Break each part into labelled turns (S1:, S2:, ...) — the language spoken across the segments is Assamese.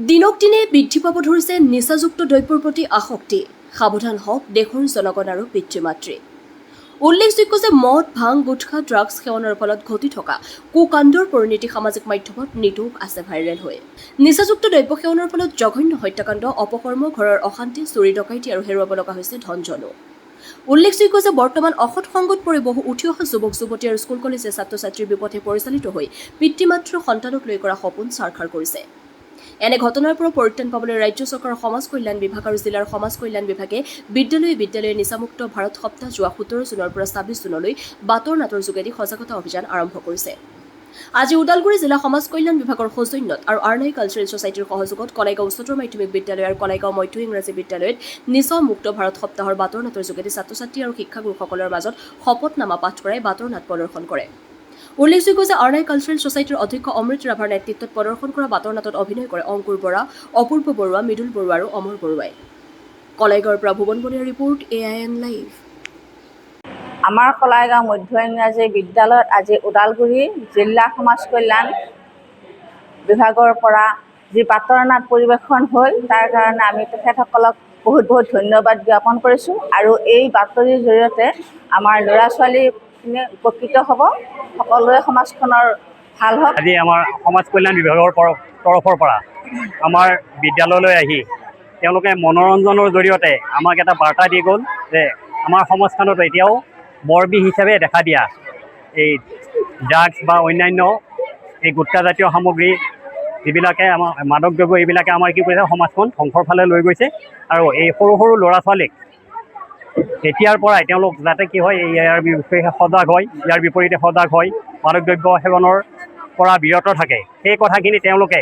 S1: দিনক দিনে বৃদ্ধি পাব ধৰিছে নিচাযুক্ত দ্ৰব্যৰ প্ৰতি আসক্তি। সাৱধান হওক দেশৰ জনগণ আৰু পিতৃ মাতৃ। উল্লেখযোগ্য যে মদ, ভাং, গুটখা, ড্ৰাগছ সেৱনৰ ফলত ঘটি থকা কুকাণ্ডৰ পৰিণতি সামাজিক মাধ্যমত নিতৌ আছে ভাইৰেল হৈ। নিচাযুক্ত দ্ৰব্য সেৱনৰ ফলত জঘন্য হত্যাকাণ্ড, অপকৰ্ম, ঘৰৰ অশান্তি, চুৰি ডকাইতি আৰু হেৰুৱাব লগা হৈছে ধন জনো। উল্লেখযোগ্য যে বৰ্তমান অসৎ সংগত পৰি বহু উঠি অহা যুৱক যুৱতী আৰু স্কুল কলেজীয়া ছাত্ৰ ছাত্ৰীৰ বিপথে পৰিচালিত হৈ পিতৃ মাতৃৰ সন্তানক লৈ কৰা সপোন ছাৰখাৰ কৰিছে। এনে ঘটনাৰ পৰা পৰিত্ৰাণ পাবলৈ ৰাজ্য চৰকাৰৰ সমাজ কল্যাণ বিভাগ আৰু জিলাৰ সমাজ কল্যাণ বিভাগে বিদ্যালয়ে নিচামুক্ত ভাৰত সপ্তাহ যোৱা 17 জুনৰ পৰা 26 জুনলৈ বাতৰ নাটৰ যোগেদি সজাগতা অভিযান আৰম্ভ কৰিছে। আজি ওদালগুৰি জিলা সমাজ কল্যাণ বিভাগৰ সৌজন্যত আৰু আৰ্নাই কালচাৰেল ছ'চাইটিৰ সহযোগত কলাইগাঁও উচ্চতৰ মাধ্যমিক বিদ্যালয় আৰু কলাইগাঁও মধ্য ইংৰাজী বিদ্যালয়ত নিচামুক্ত ভাৰত সপ্তাহৰ বাতৰ নাটৰ যোগেদি ছাত্ৰ ছাত্ৰী আৰু শিক্ষাগুৰুসকলৰ মাজত শপতনামা পাঠ কৰাই বাতৰ নাট প্ৰদৰ্শন কৰে। উল্লেখযোগ্য যে আৰ্নাই কালচাৰেল ছ'চাইটিৰ অধ্যক্ষ অমৃত ৰাভাৰ নেতৃত্বত প্ৰদৰ্শন কৰা বাতৰ নাটত অভিনয় কৰে অংকুৰ বৰা, অপূৰ্ব বৰুৱা, মৃদুল বৰুৱা আৰু অমৰ বৰুৱাই। কলাইগাঁৱৰ পৰা ভুৱন বনিয়াৰ ৰিপৰ্ট, AIN লাইভ।
S2: আমাৰ কলাইগাঁও মধ্য ইংৰাজী বিদ্যালয়ত আজি ওদালগুৰি জিলা সমাজ কল্যাণ বিভাগৰ পৰা যি বাতৰ নাট পৰিৱেশন হ'ল তাৰ কাৰণে আমি তেখেতসকলক বহুত বহুত ধন্যবাদ জ্ঞাপন কৰিছোঁ। আৰু এই বাতৰিৰ জৰিয়তে আমাৰ ল'ৰা ছোৱালীখিনি উপকৃত হ'ব, সকলোৰে সমাজখনৰ ভাল হওক।
S3: আজি আমাৰ সমাজ কল্যাণ বিভাগৰ তৰফৰ পৰা আমাৰ বিদ্যালয়লৈ আহি তেওঁলোকে মনোৰঞ্জনৰ জৰিয়তে আমাক এটা বাৰ্তা দি গ'ল যে আমাৰ সমাজখনত এতিয়াও বৰবিহ হিচাপে দেখা দিয়া এই ড্ৰাগছ বা অন্যান্য এই গুটখাজাতীয় সামগ্ৰী যিবিলাকে আমাৰ মাদক দ্ৰব্য এইবিলাকে আমাৰ কি কৰিছে সমাজখন ধ্বংসৰ ফালে লৈ গৈছে। আৰু এই সৰু সৰু ল'ৰা ছোৱালীক এতিয়াৰ পৰাই তেওঁলোক যাতে কি হয় ইয়াৰ বিষয়ে সজাগ হয়, ইয়াৰ বিপৰীতে সজাগ হয়, মাদক দ্ৰব্য সেৱনৰ পৰা বিৰত থাকে, সেই কথাখিনি তেওঁলোকে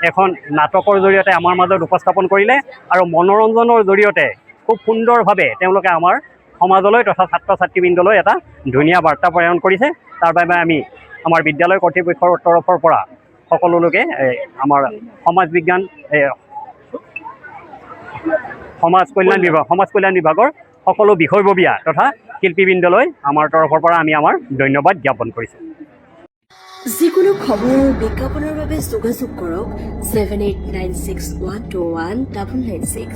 S3: এখন নাটকৰ জৰিয়তে আমাৰ মাজত উপস্থাপন কৰিলে আৰু মনোৰঞ্জনৰ জৰিয়তে খুব সুন্দৰভাৱে তেওঁলোকে আমাৰ সমাজলৈ তথা ছাত্ৰ ছাত্ৰীবৃন্দলৈ এটা ধুনীয়া বাৰ্তা প্ৰেৰণ কৰিছে। তাৰ বাবে আমি আমাৰ বিদ্যালয় কৰ্তৃপক্ষৰ তৰফৰ পৰা সকলো লোকে আমাৰ সমাজ কল্যাণ বিভাগৰ সকলো বিষয়ববীয়া তথা শিল্পীবৃন্দলৈ আমাৰ তৰফৰ পৰা আমি আমাৰ ধন্যবাদ জ্ঞাপন কৰিছোঁ।
S1: যিকোনো খবৰ আৰু বিজ্ঞাপনৰ বাবে যোগাযোগ কৰক 7896121996।